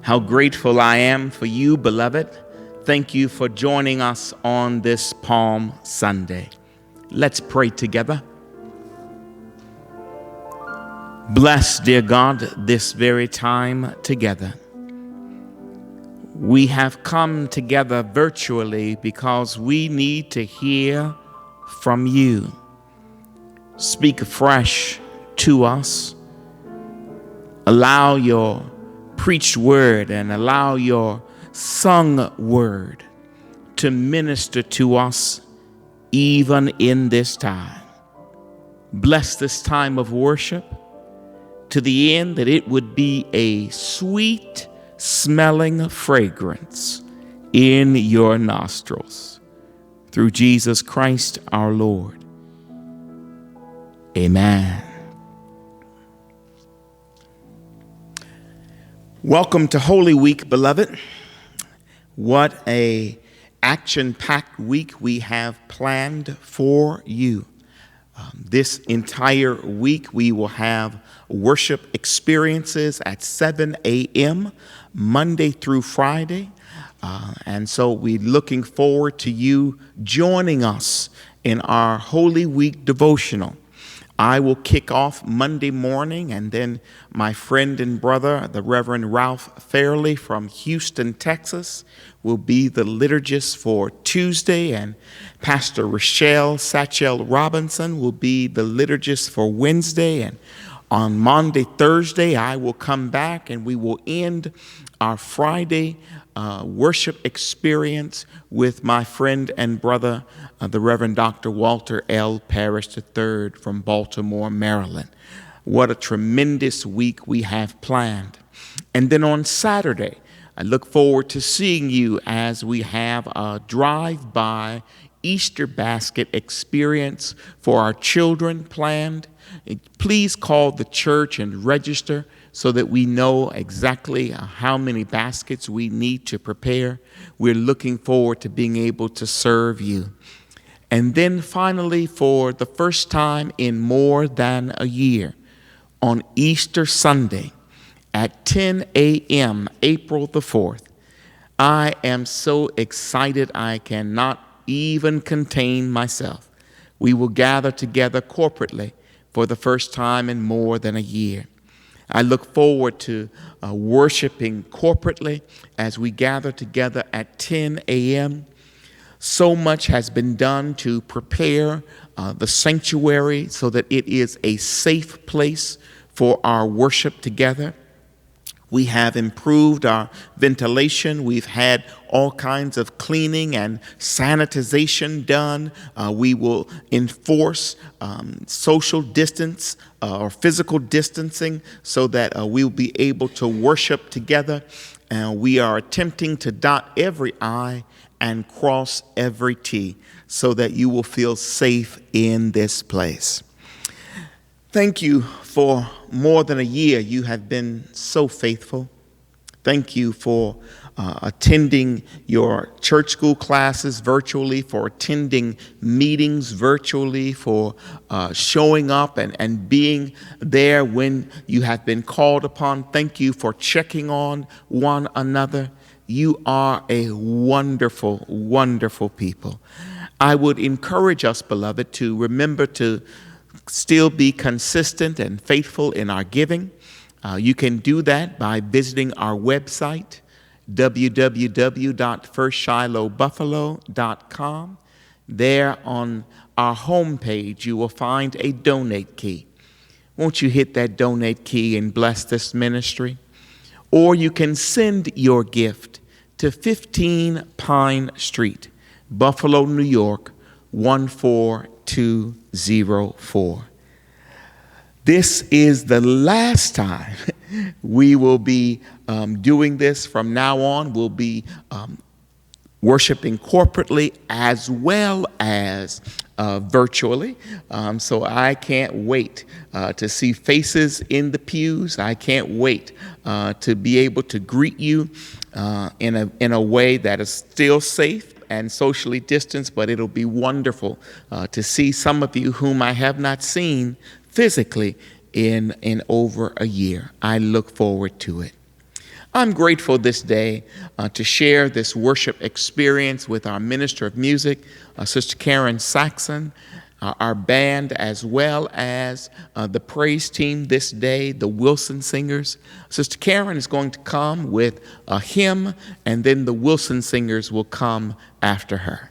How grateful I am for you, beloved. Thank you for joining us on this Palm Sunday. Let's pray together. Bless, dear God, this very time together. We have come together virtually because we need to hear from you. Speak afresh to us. Allow your preached word and allow your sung word to minister to us even in this time. Bless this time of worship to the end that it would be a sweet smelling fragrance in your nostrils. Through Jesus Christ our Lord. Amen. Welcome to Holy Week, beloved. What a action-packed week we have planned for you. This entire week we will have worship experiences at 7 a.m. Monday through Friday. And so we're looking forward to you joining us in our Holy Week devotional. I will kick off Monday morning, and then my friend and brother, the Reverend Ralph Fairley from Houston, Texas, will be the liturgist for Tuesday, and Pastor Rochelle Satchel Robinson will be the liturgist for Wednesday. And on Monday, Thursday, I will come back, and we will end our Friday worship experience with my friend and brother, the Reverend Dr. Walter L. Parrish III from Baltimore, Maryland. What a tremendous week we have planned. And then on Saturday, I look forward to seeing you as we have a drive-by Easter basket experience for our children planned. Please call the church and register so that we know exactly how many baskets we need to prepare. We're looking forward to being able to serve you. And then finally, for the first time in more than a year, on Easter Sunday at 10 a.m., April the 4th, I am so excited I cannot even contain myself. We will gather together corporately for the first time in more than a year. I look forward to worshiping corporately as we gather together at 10 a.m. So much has been done to prepare the sanctuary so that it is a safe place for our worship together. We have improved our ventilation. We've had all kinds of cleaning and sanitization done. We will enforce social distance or physical distancing so that we will be able to worship together. We are attempting to dot every I and cross every T so that you will feel safe in this place. Thank you for more than a year. You have been so faithful. Thank you for attending your church school classes virtually, for attending meetings virtually, for showing up and being there when you have been called upon. Thank you for checking on one another. You are a wonderful, wonderful people. I would encourage us, beloved, to remember to still be consistent and faithful in our giving. You can do that by visiting our website, www.firstshilohbuffalo.com. There on our homepage, you will find a donate key. Won't you hit that donate key and bless this ministry? Or you can send your gift to 15 Pine Street, Buffalo, New York, 14204. This is the last time we will be doing this. From now on, we'll be worshiping corporately as well as virtually. So I can't wait to see faces in the pews. I can't wait to be able to greet you in a way that is still safe and socially distanced, but it'll be wonderful to see some of you whom I have not seen physically in over a year. I look forward to it. I'm grateful this day to share this worship experience with our minister of music, Sister Karen Saxon, our band, as well as the praise team this day, the Wilson Singers. Sister Karen is going to come with a hymn, and then the Wilson Singers will come after her.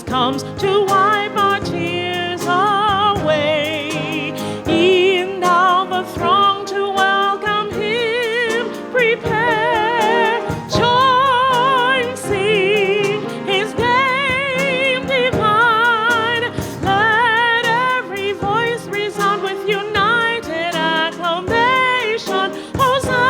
Comes to wipe our tears away. E'en now the throng to welcome him prepare. Join, sing his name divine. Let every voice resound with united acclamation. Hosanna,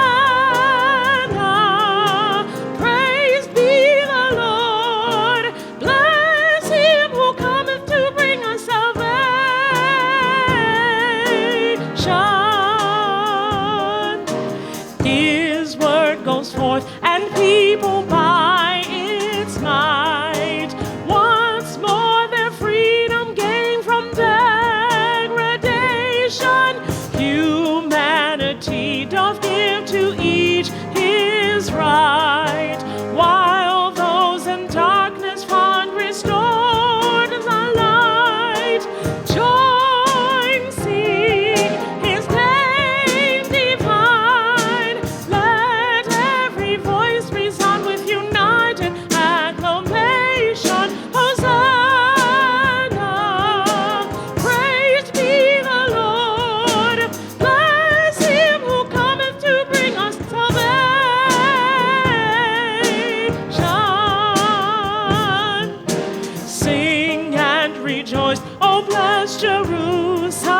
praise be the Lord. Bless him who cometh to bring us salvation. His word goes forth, and people by its might once more their freedom gain from degradation. Humanity doth give to each his right, while those in darkness find restored the light. Join, sing his name divine. Let every voice resound with united acclamation. Hosanna, praise be the Lord. Bless him who cometh to bring us salvation. Sing and rejoice, oh bless Jerusalem.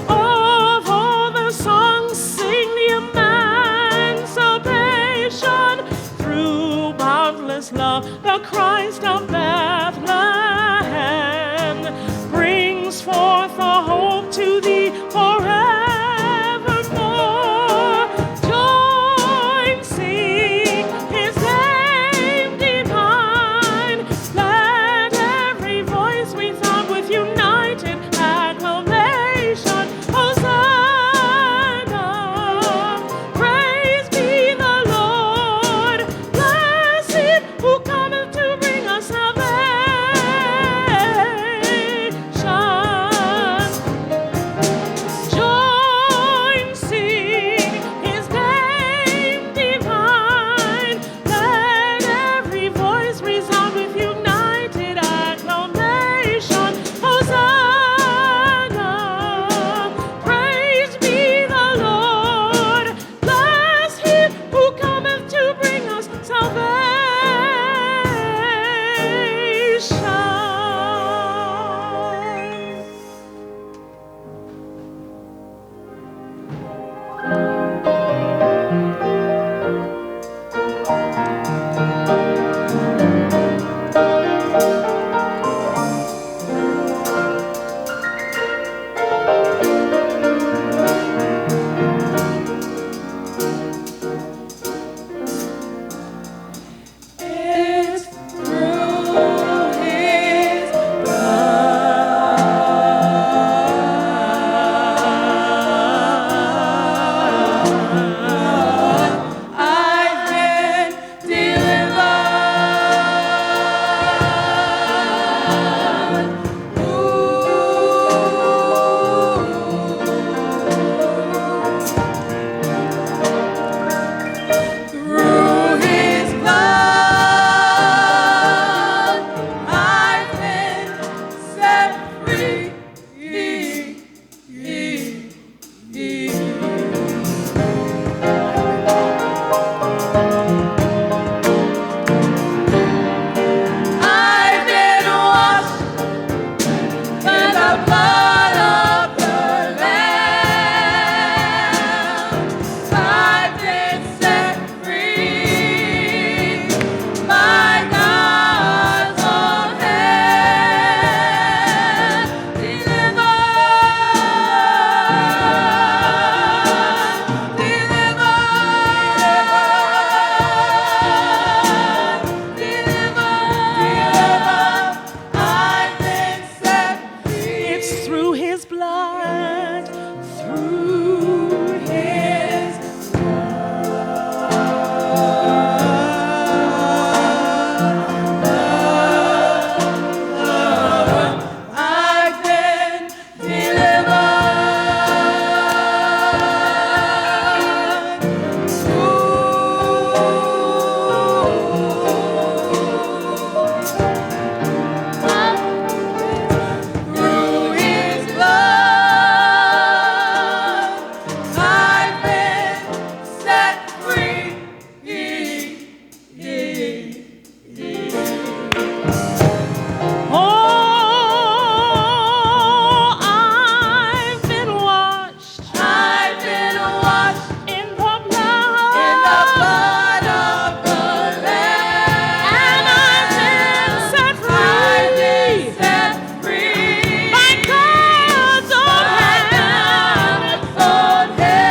Of all the songs, sing the emancipation. Through boundless love, the Christ of Bethlehem brings forth a hope to thee forevermore. Join, sing his name divine. Let every voice resound with united acclamation. Hosanna, praise be the Lord. Bless him who cometh to bring us salvation. Join, sing his name divine. Let every voice resound with united acclamation. Hosanna, praise be the Lord. Bless him who cometh to bring us salvation. It's through his blood I've been delivered. Ooh, through his blood, through his blood, I've been delivered. Through his blood, I've been set free. Oh, I've been washed. I've been washed in the blood of the Lamb. And I've been set free. I've been set free by God's own hand. I've been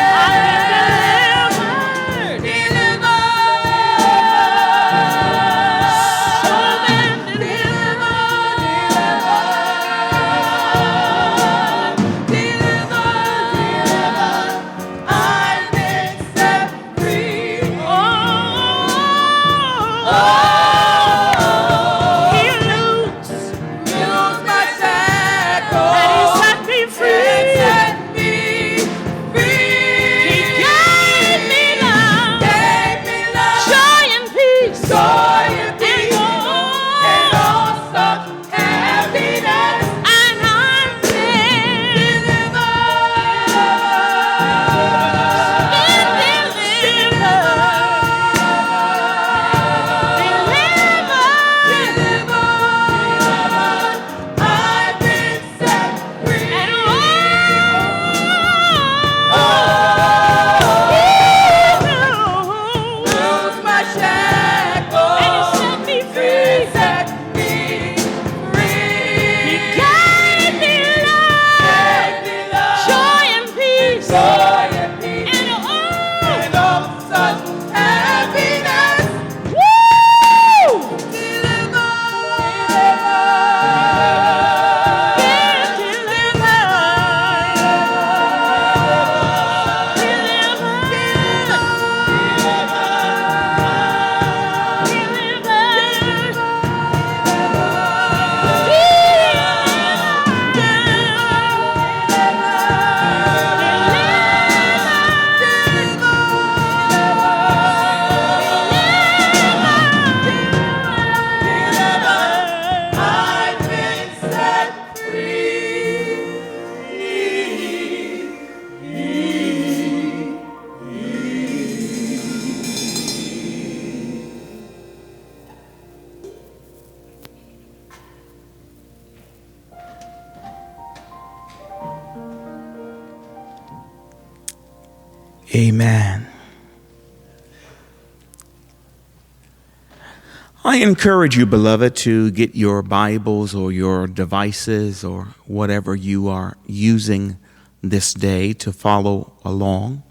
Amen. I encourage you, beloved, to get your Bibles or your devices or whatever you are using this day to follow along.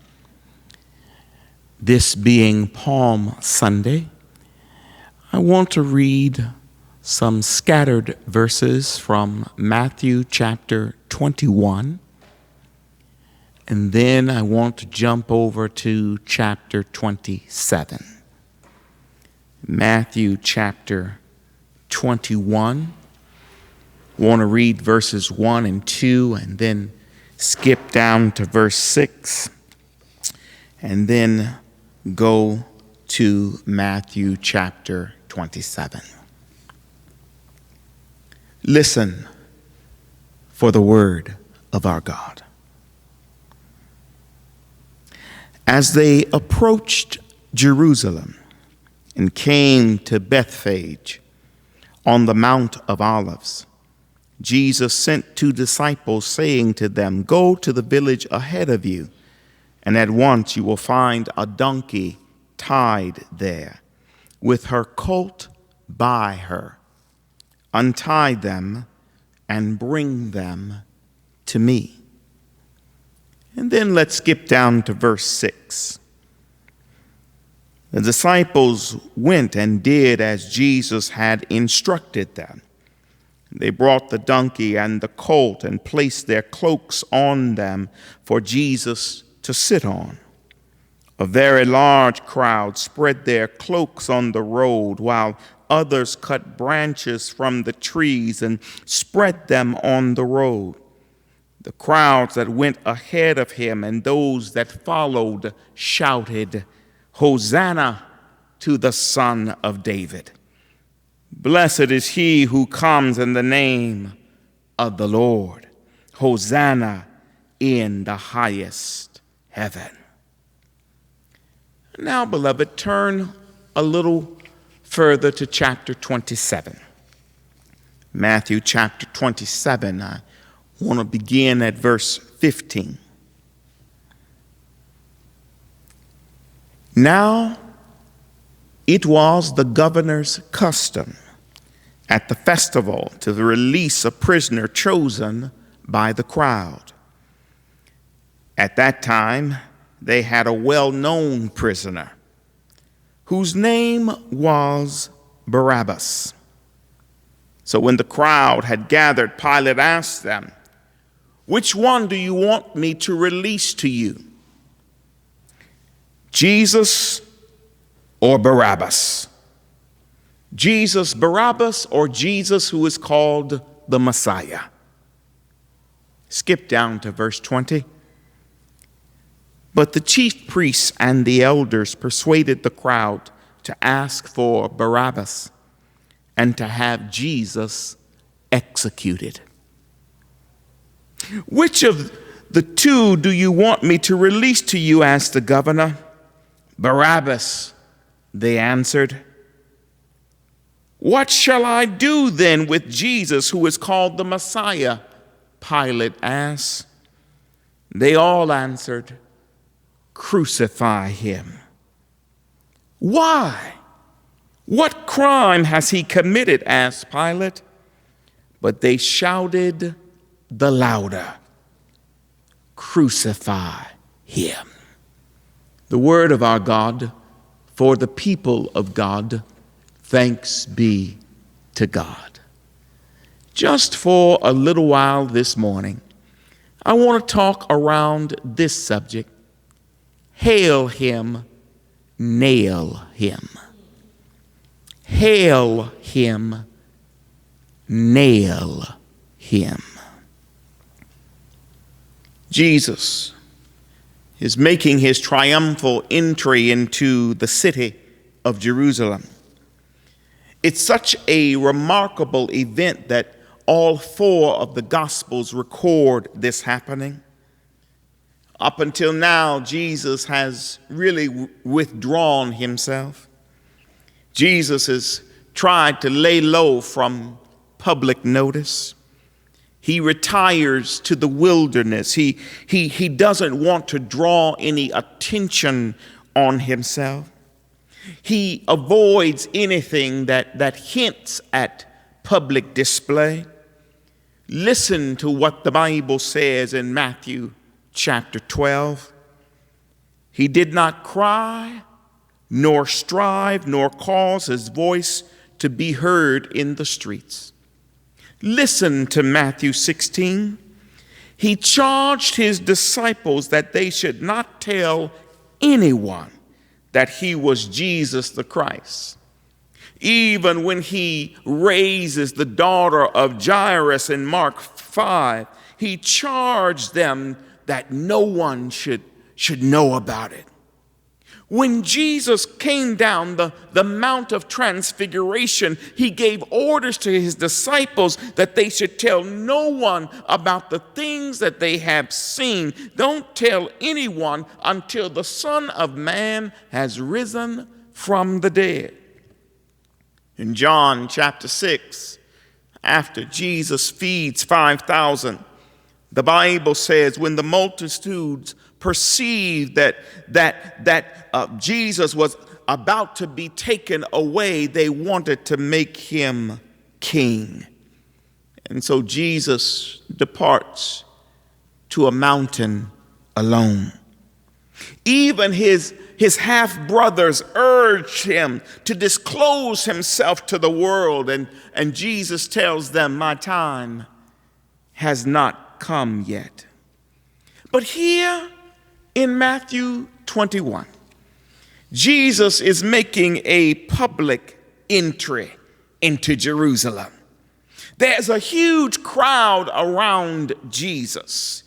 This being Palm Sunday, I want to read some scattered verses from Matthew chapter 21. And then I want to jump over to chapter 27. Matthew chapter 21. I want to read verses 1 and 2 and then skip down to verse 6 and then go to Matthew chapter 27. Listen for the word of our God. As they approached Jerusalem and came to Bethphage on the Mount of Olives, Jesus sent 2 disciples, saying to them, "Go to the village ahead of you, and at once you will find a donkey tied there, with her colt by her. Untie them and bring them to me." And then let's skip down to verse 6. The disciples went and did as Jesus had instructed them. They brought the donkey and the colt and placed their cloaks on them for Jesus to sit on. A very large crowd spread their cloaks on the road, while others cut branches from the trees and spread them on the road. The crowds that went ahead of him and those that followed shouted, "Hosanna to the Son of David. Blessed is he who comes in the name of the Lord. Hosanna in the highest heaven." Now, beloved, turn a little further to chapter 27. Matthew chapter 27. I want to begin at verse 15. Now, it was the governor's custom at the festival to release a prisoner chosen by the crowd. At that time, they had a well-known prisoner whose name was Barabbas. So when the crowd had gathered, Pilate asked them, "Which one do you want me to release to you? Jesus or Barabbas? Jesus Barabbas or Jesus who is called the Messiah?" Skip down to verse 20. But the chief priests and the elders persuaded the crowd to ask for Barabbas and to have Jesus executed. "Which of the two do you want me to release to you?" asked the governor. "Barabbas," they answered. "What shall I do then with Jesus who is called the Messiah?" Pilate asked. They all answered, "Crucify him." "Why? What crime has he committed?" asked Pilate. But they shouted the louder, "Crucify him." The word of our God for the people of God. Thanks be to God. Just for a little while this morning, I want to talk around this subject. Hail him, nail him. Hail him, nail him. Jesus is making his triumphal entry into the city of Jerusalem. It's such a remarkable event that all four of the Gospels record this happening. Up until now, Jesus has really withdrawn himself. Jesus has tried to lay low from public notice. He retires to the wilderness. He doesn't want to draw any attention on himself. He avoids anything that hints at public display. Listen to what the Bible says in Matthew chapter 12. He did not cry, nor strive, nor cause his voice to be heard in the streets. Listen to Matthew 16. He charged his disciples that they should not tell anyone that he was Jesus the Christ. Even when he raises the daughter of Jairus in Mark 5, he charged them that no one should know about it. When Jesus came down the Mount of Transfiguration, he gave orders to his disciples that they should tell no one about the things that they have seen. Don't tell anyone until the Son of Man has risen from the dead. In John chapter 6, after Jesus feeds 5,000, the Bible says when the multitudes perceived that Jesus was about to be taken away, they wanted to make him king. And so Jesus departs to a mountain alone. Even his half-brothers urged him to disclose himself to the world, and Jesus tells them, my time has not come yet. But here in Matthew 21, Jesus is making a public entry into Jerusalem. There's a huge crowd around Jesus.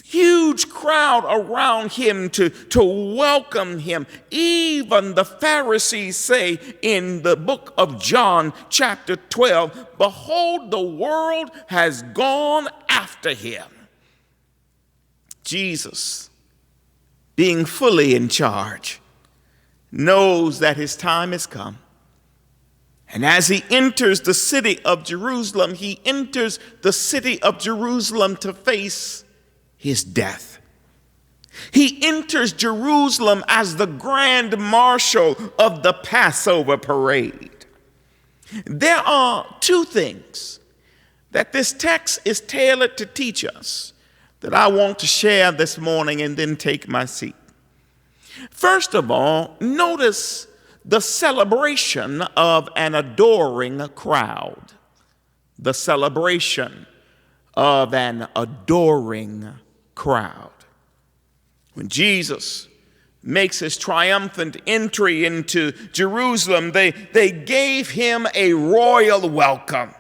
Huge crowd around him to welcome him. Even the Pharisees say in the book of John, chapter 12, behold, the world has gone after him. Jesus, being fully in charge, knows that his time has come. And as he enters the city of Jerusalem, he enters the city of Jerusalem to face his death. He enters Jerusalem as the grand marshal of the Passover parade. There are two things that this text is tailored to teach us that I want to share this morning and then take my seat. First of all, notice the celebration of an adoring crowd. The celebration of an adoring crowd. When Jesus makes his triumphant entry into Jerusalem, they gave him a royal welcome.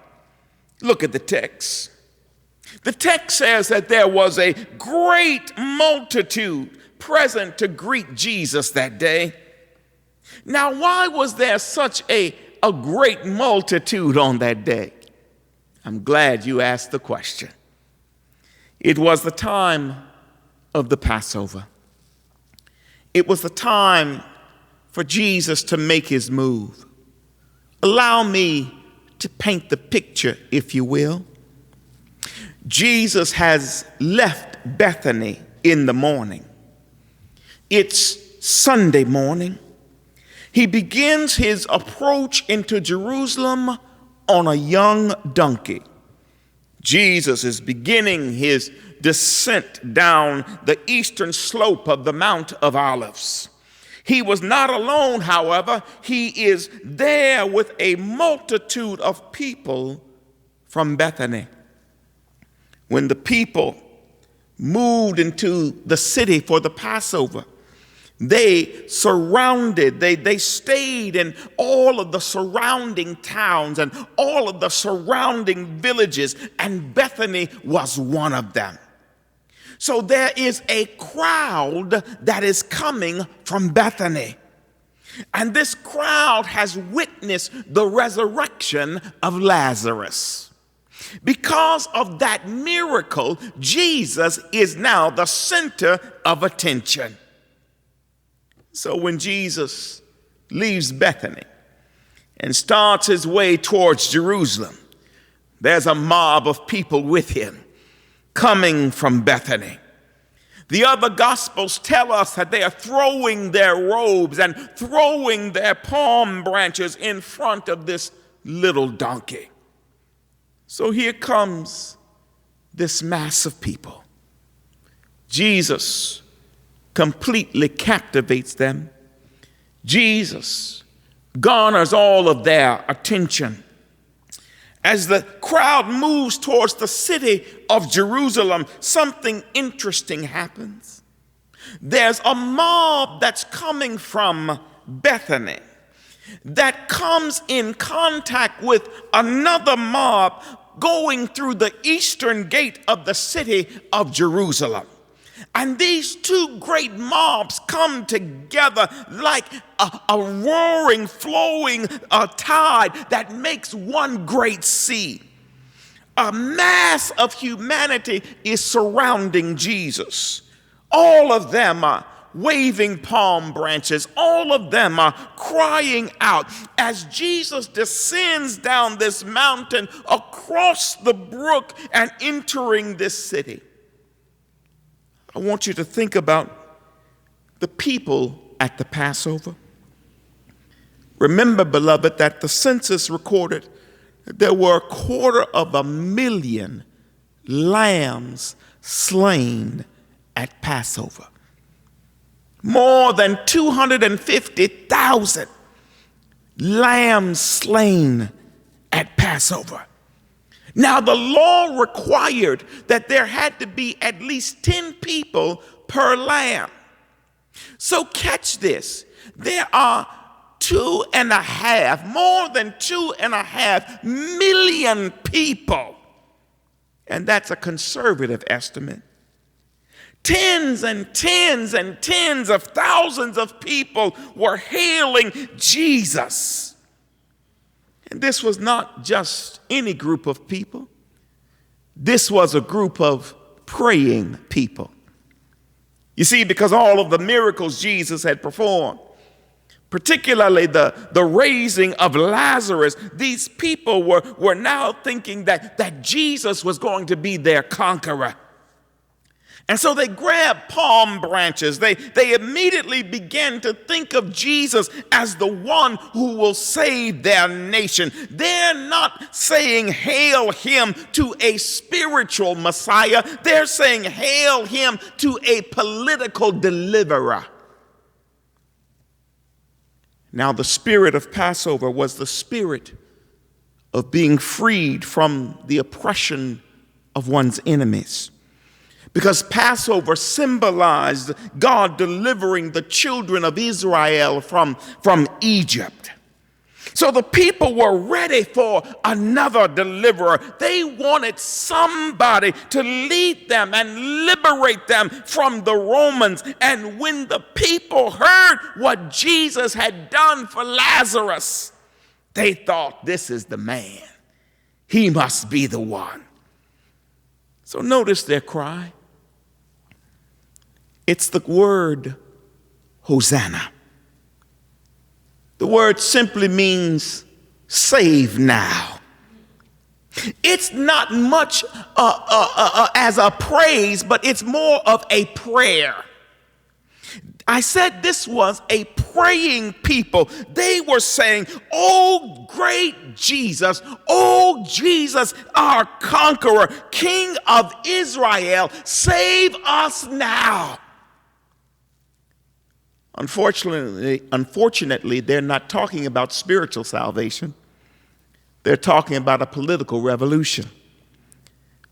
Look at the text. The text says that there was a great multitude present to greet Jesus that day. Now, why was there such a great multitude on that day? I'm glad you asked the question. It was the time of the Passover. It was the time for Jesus to make his move. Allow me to paint the picture, if you will. Jesus has left Bethany in the morning. It's Sunday morning. He begins his approach into Jerusalem on a young donkey. Jesus is beginning his descent down the eastern slope of the Mount of Olives. He was not alone, however. He is there with a multitude of people from Bethany. When the people moved into the city for the Passover, they surrounded, they stayed in all of the surrounding towns and all of the surrounding villages, and Bethany was one of them. So there is a crowd that is coming from Bethany. And this crowd has witnessed the resurrection of Lazarus. Because of that miracle, Jesus is now the center of attention. So when Jesus leaves Bethany and starts his way towards Jerusalem, there's a mob of people with him coming from Bethany. The other gospels tell us that they are throwing their robes and throwing their palm branches in front of this little donkey. So here comes this mass of people. Jesus completely captivates them. Jesus garners all of their attention. As the crowd moves towards the city of Jerusalem, something interesting happens. There's a mob that's coming from Bethany that comes in contact with another mob going through the eastern gate of the city of Jerusalem. And these two great mobs come together like a roaring, flowing tide that makes one great sea. A mass of humanity is surrounding Jesus. All of them are waving palm branches. All of them are crying out as Jesus descends down this mountain across the brook and entering this city. I want you to think about the people at the Passover. Remember, beloved, that the census recorded that there were 250,000 lambs slain at Passover. More than 250,000 lambs slain at Passover. Now, the law required that there had to be at least 10 people per lamb. So catch this. There are more than 2.5 million people. And that's a conservative estimate. Tens and tens and tens of thousands of people were hailing Jesus. And this was not just any group of people. This was a group of praying people. You see, because all of the miracles Jesus had performed, particularly the raising of Lazarus, these people were now thinking that Jesus was going to be their conqueror. And so they grabbed palm branches. They immediately began to think of Jesus as the one who will save their nation. They're not saying hail him to a spiritual Messiah. They're saying hail him to a political deliverer. Now, the spirit of Passover was the spirit of being freed from the oppression of one's enemies. Because Passover symbolized God delivering the children of Israel from Egypt. So the people were ready for another deliverer. They wanted somebody to lead them and liberate them from the Romans. And when the people heard what Jesus had done for Lazarus, they thought, this is the man. He must be the one. So notice their cry. It's the word Hosanna. The word simply means save now. It's not much as a praise, but it's more of a prayer. I said this was a praying people. They were saying, oh, great Jesus, oh, Jesus, our conqueror, King of Israel, save us now. Unfortunately, they're not talking about spiritual salvation. They're talking about a political revolution.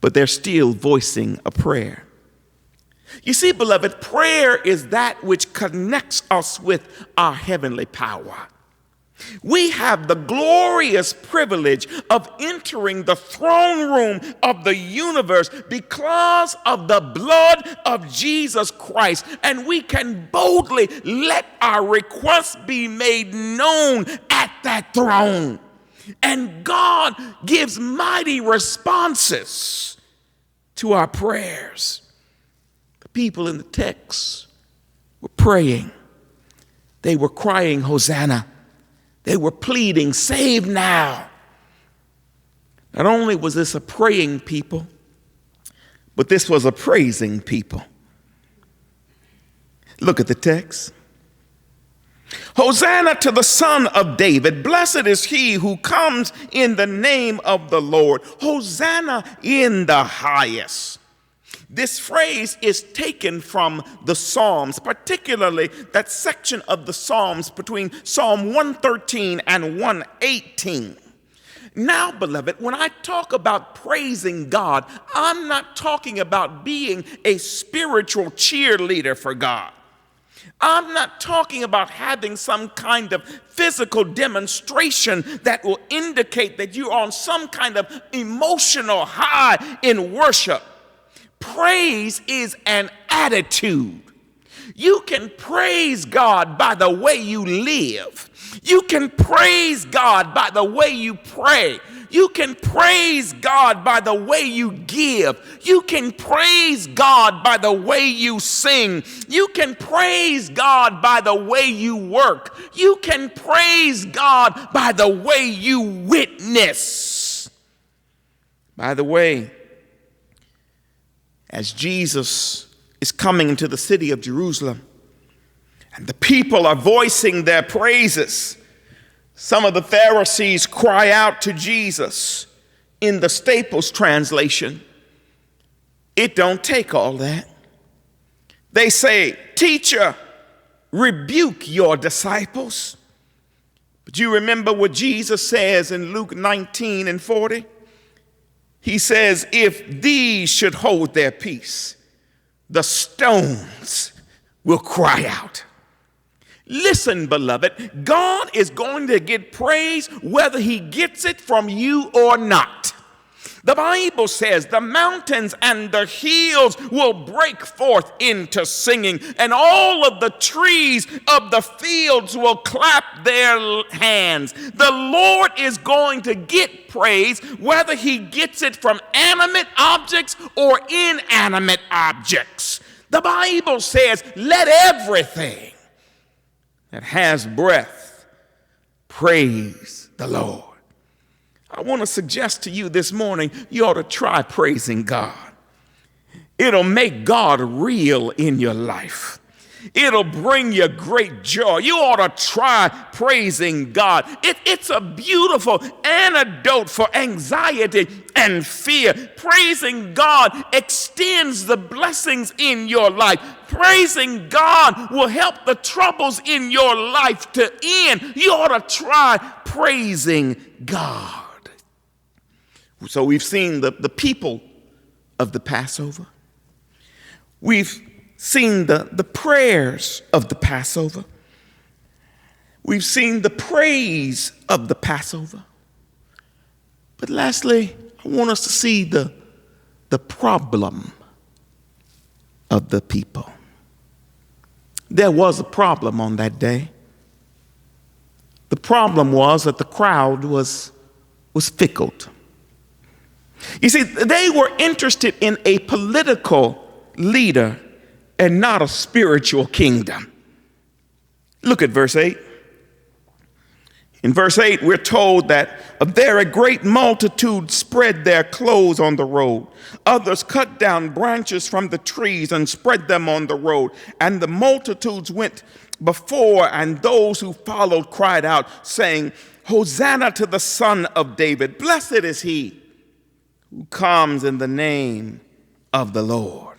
But they're still voicing a prayer. You see, beloved, prayer is that which connects us with our heavenly power. We have the glorious privilege of entering the throne room of the universe because of the blood of Jesus Christ. And we can boldly let our requests be made known at that throne. And God gives mighty responses to our prayers. The people in the text were praying. They were crying, Hosanna. They were pleading, save now. Not only was this a praying people, but this was a praising people. Look at the text. Hosanna to the Son of David. Blessed is he who comes in the name of the Lord. Hosanna in the highest. This phrase is taken from the Psalms, particularly that section of the Psalms between Psalm 113 and 118. Now, beloved, when I talk about praising God, I'm not talking about being a spiritual cheerleader for God. I'm not talking about having some kind of physical demonstration that will indicate that you're on some kind of emotional high in worship. Praise is an attitude. You can praise God by the way you live. You can praise God by the way you pray. You can praise God by the way you give. You can praise God by the way you sing. You can praise God by the way you work. You can praise God by the way you witness. By the way, as Jesus is coming into the city of Jerusalem, and the people are voicing their praises, some of the Pharisees cry out to Jesus in the Staples translation. It don't take all that. They say, "Teacher, rebuke your disciples. But you remember what Jesus says in Luke 19:40? He says, if these should hold their peace, the stones will cry out. Listen, beloved, God is going to get praise whether he gets it from you or not. The Bible says the mountains and the hills will break forth into singing, and all of the trees of the fields will clap their hands. The Lord is going to get praise whether he gets it from animate objects or inanimate objects. The Bible says, let everything that has breath praise the Lord. I want to suggest to you this morning, you ought to try praising God. It'll make God real in your life. It'll bring you great joy. You ought to try praising God. It's a beautiful antidote for anxiety and fear. Praising God extends the blessings in your life. Praising God will help the troubles in your life to end. You ought to try praising God. So we've seen the people of the Passover. We've seen the prayers of the Passover. We've seen the praise of the Passover. But lastly, I want us to see the problem of the people. There was a problem on that day. The problem was that the crowd was fickle. You see, they were interested in a political leader and not a spiritual kingdom. Look at verse 8. In verse 8, we're told that there a great multitude spread their clothes on the road. Others cut down branches from the trees and spread them on the road. And the multitudes went before, and those who followed cried out, saying, Hosanna to the Son of David. Blessed is he who comes in the name of the Lord.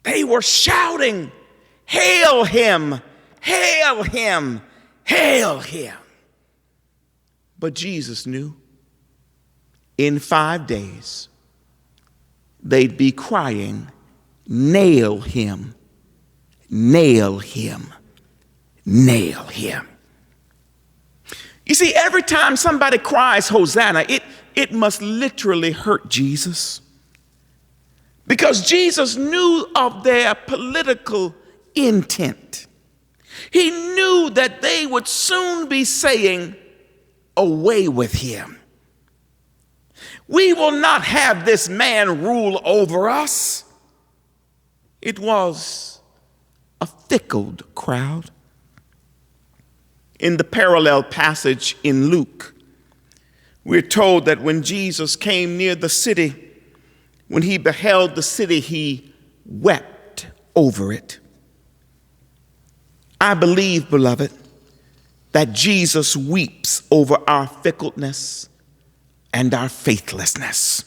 They were shouting, hail him, hail him, hail him. But Jesus knew in 5 days they'd be crying, nail him, nail him, nail him. You see, every time somebody cries Hosanna, it must literally hurt Jesus. Because Jesus knew of their political intent. He knew that they would soon be saying, away with him. We will not have this man rule over us. It was a fickle crowd. In the parallel passage in Luke, we're told that when Jesus came near the city, when he beheld the city, he wept over it. I believe, beloved, that Jesus weeps over our fickleness and our faithlessness.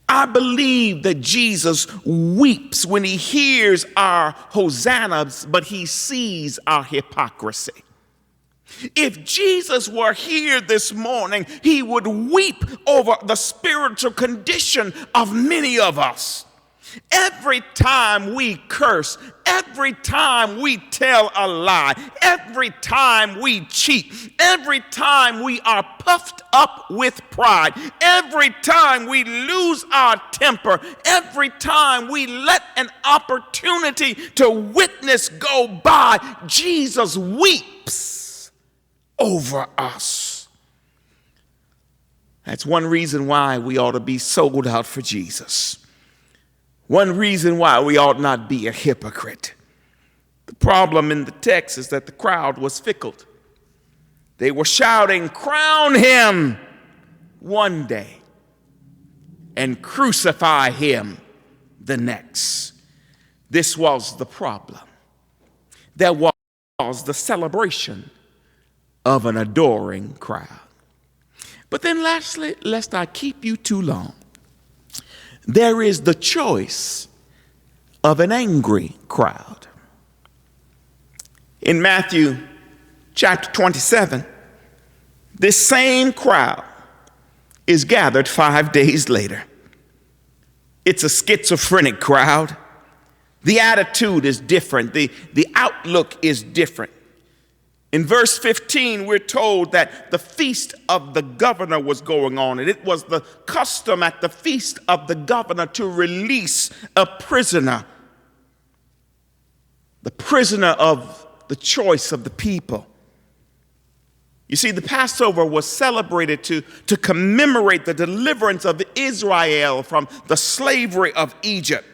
I believe that Jesus weeps when he hears our hosannas, but he sees our hypocrisy. If Jesus were here this morning, he would weep over the spiritual condition of many of us. Every time we curse, every time we tell a lie, every time we cheat, every time we are puffed up with pride, every time we lose our temper, every time we let an opportunity to witness go by, Jesus weeps over us. That's one reason why we ought to be sold out for Jesus. One reason why we ought not be a hypocrite. The problem in the text is that the crowd was fickle. They were shouting, crown him one day and crucify him the next. This was the problem. There was the celebration of an adoring crowd. But then lastly, lest I keep you too long, there is the choice of an angry crowd. In Matthew chapter 27, this same crowd is gathered 5 days later. It's a schizophrenic crowd. The attitude is different. The outlook is different. In verse 15, we're told that the feast of the governor was going on, and it was the custom at the feast of the governor to release a prisoner, the prisoner of the choice of the people. You see, the Passover was celebrated to commemorate the deliverance of Israel from the slavery of Egypt.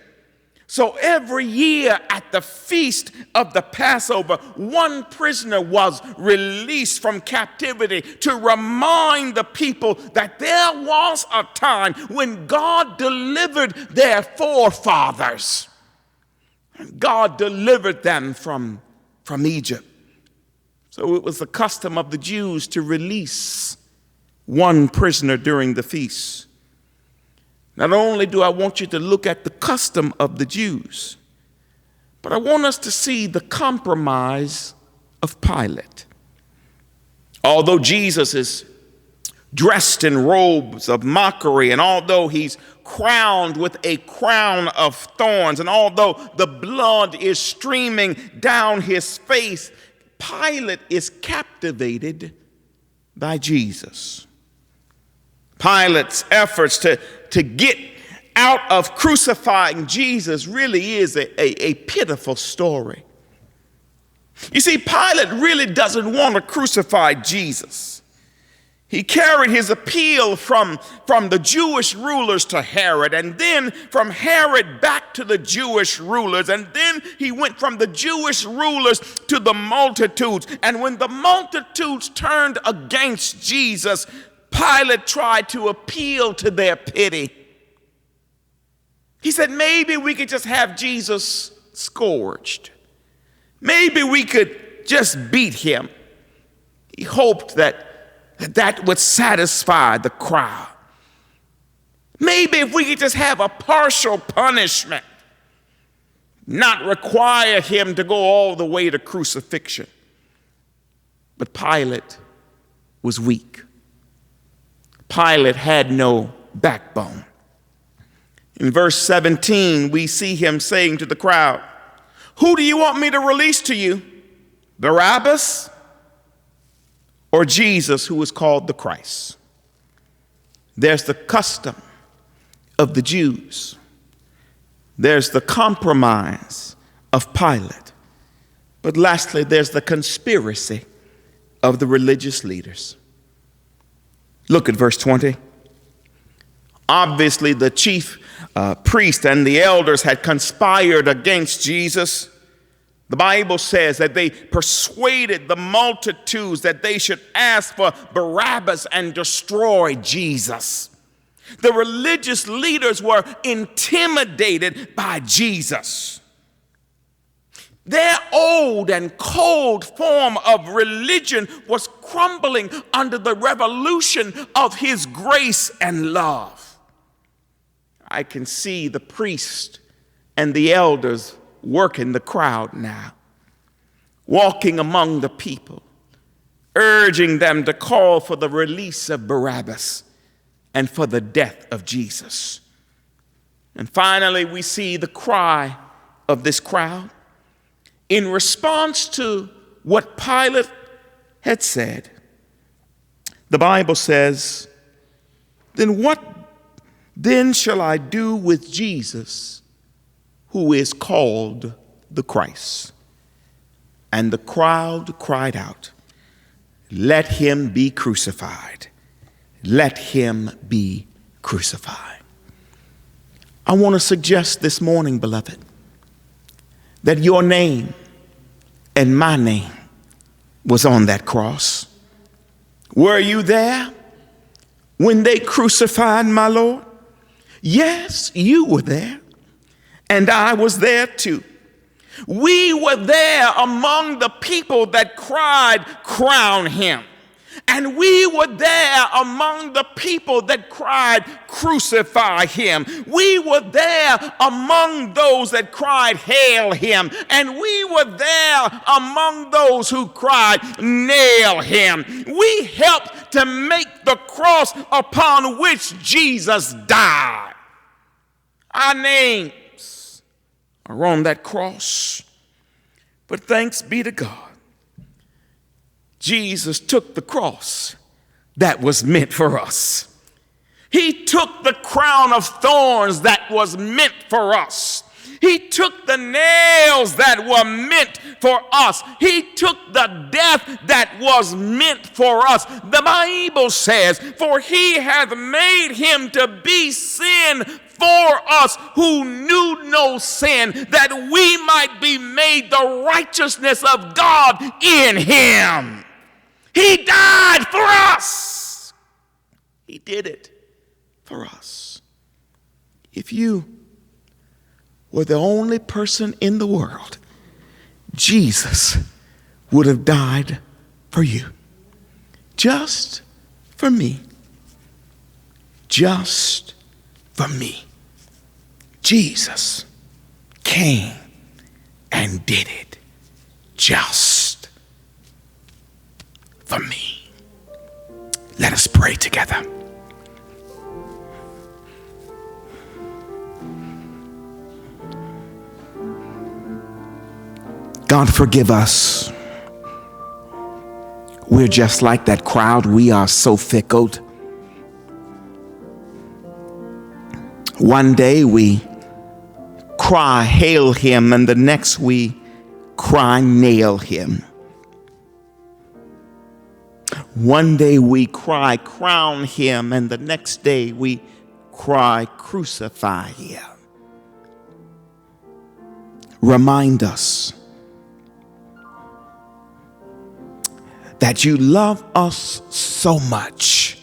So every year at the feast of the Passover, one prisoner was released from captivity to remind the people that there was a time when God delivered their forefathers. God delivered them from Egypt. So it was the custom of the Jews to release one prisoner during the feast. Not only do I want you to look at the custom of the Jews, but I want us to see the compromise of Pilate. Although Jesus is dressed in robes of mockery, and although he's crowned with a crown of thorns, and although the blood is streaming down his face, Pilate is captivated by Jesus. Pilate's efforts to get out of crucifying Jesus really is a pitiful story. You see, Pilate really doesn't want to crucify Jesus. He carried his appeal from the Jewish rulers to Herod, and then from Herod back to the Jewish rulers, and then he went from the Jewish rulers to the multitudes. And when the multitudes turned against Jesus, Pilate tried to appeal to their pity. He said, maybe we could just have Jesus scourged. Maybe we could just beat him. He hoped that would satisfy the crowd. Maybe if we could just have a partial punishment, not require him to go all the way to crucifixion. But Pilate was weak. Pilate had no backbone. In verse 17, we see him saying to the crowd, "Who do you want me to release to you? Barabbas or Jesus, who is called the Christ?" There's the custom of the Jews. There's the compromise of Pilate. But lastly, there's the conspiracy of the religious leaders. Look at verse 20. Obviously, the chief priest and the elders had conspired against Jesus. The Bible says that they persuaded the multitudes that they should ask for Barabbas and destroy Jesus. The religious leaders were intimidated by Jesus. Their old and cold form of religion was crumbling under the revolution of his grace and love. I can see the priest and the elders working the crowd now, walking among the people, urging them to call for the release of Barabbas and for the death of Jesus. And finally, we see the cry of this crowd. In response to what Pilate had said, the Bible says, "Then what then shall I do with Jesus, who is called the Christ?" And the crowd cried out, "Let him be crucified. Let him be crucified." I want to suggest this morning, beloved, that your name and my name was on that cross. Were you there when they crucified my Lord? Yes, you were there, and I was there too. We were there among the people that cried, "Crown him." And we were there among the people that cried, crucify him. We were there among those that cried, hail him. And we were there among those who cried, nail him. We helped to make the cross upon which Jesus died. Our names are on that cross. But thanks be to God, Jesus took the cross that was meant for us. He took the crown of thorns that was meant for us. He took the nails that were meant for us. He took the death that was meant for us. The Bible says, for he hath made him to be sin for us who knew no sin, that we might be made the righteousness of God in him. He died for us. He did it for us. If you were the only person in the world, Jesus would have died for you. Just for me. Just for me. Jesus came and did it just for me. Let us pray together. God, forgive us. We're just like that crowd. We are so fickle. One day we cry, hail him, and the next we cry, nail him. One day we cry, crown him, and the next day we cry, crucify him. Remind us that you love us so much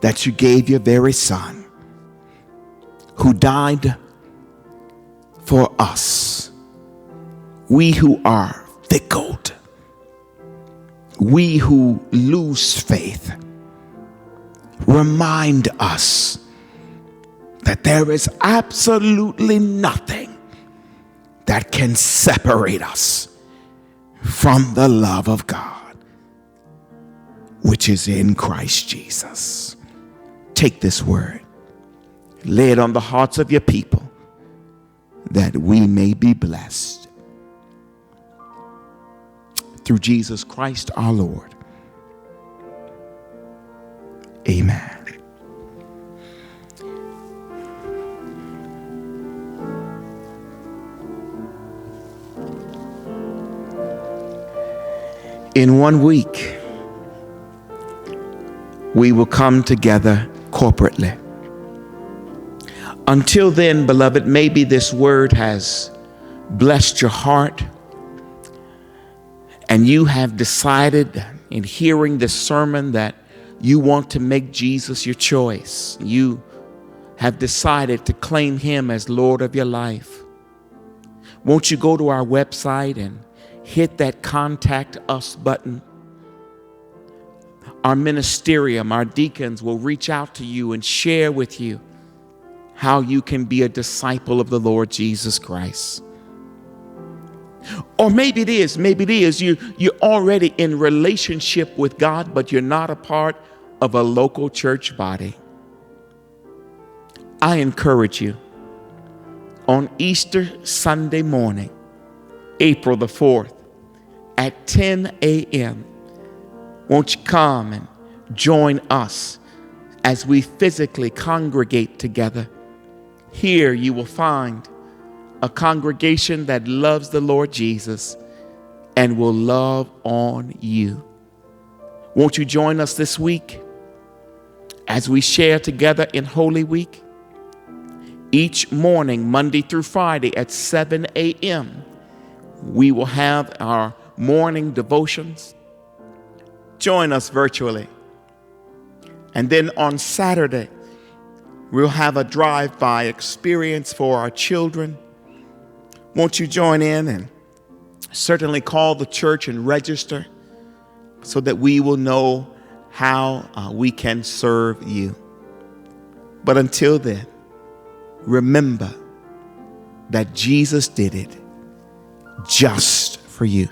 that you gave your very son, who died for us. We who are fickle, we who lose faith, remind us that there is absolutely nothing that can separate us from the love of God, which is in Christ Jesus. Take this word, lay it on the hearts of your people, that we may be blessed. Through Jesus Christ our Lord. Amen. In 1 week, we will come together corporately. Until then, beloved, maybe this word has blessed your heart, and you have decided in hearing this sermon that you want to make Jesus your choice. You have decided to claim him as Lord of your life. Won't you go to our website and hit that contact us button? Our ministerium, our deacons will reach out to you and share with you how you can be a disciple of the Lord Jesus Christ. Or maybe it is you're already in relationship with God, but you're not a part of a local church body. I encourage you, on Easter Sunday morning, April the 4th, at 10 a.m., won't you come and join us as we physically congregate together? Here you will find a congregation that loves the Lord Jesus and will love on you. Won't you join us this week as we share together in Holy Week? Each morning, Monday through Friday at 7 a.m., we will have our morning devotions. Join us virtually. And then on Saturday, we'll have a drive-by experience for our children. Won't you join in and certainly call the church and register? so that we will know how we can serve you. But until then, remember that Jesus did it just for you.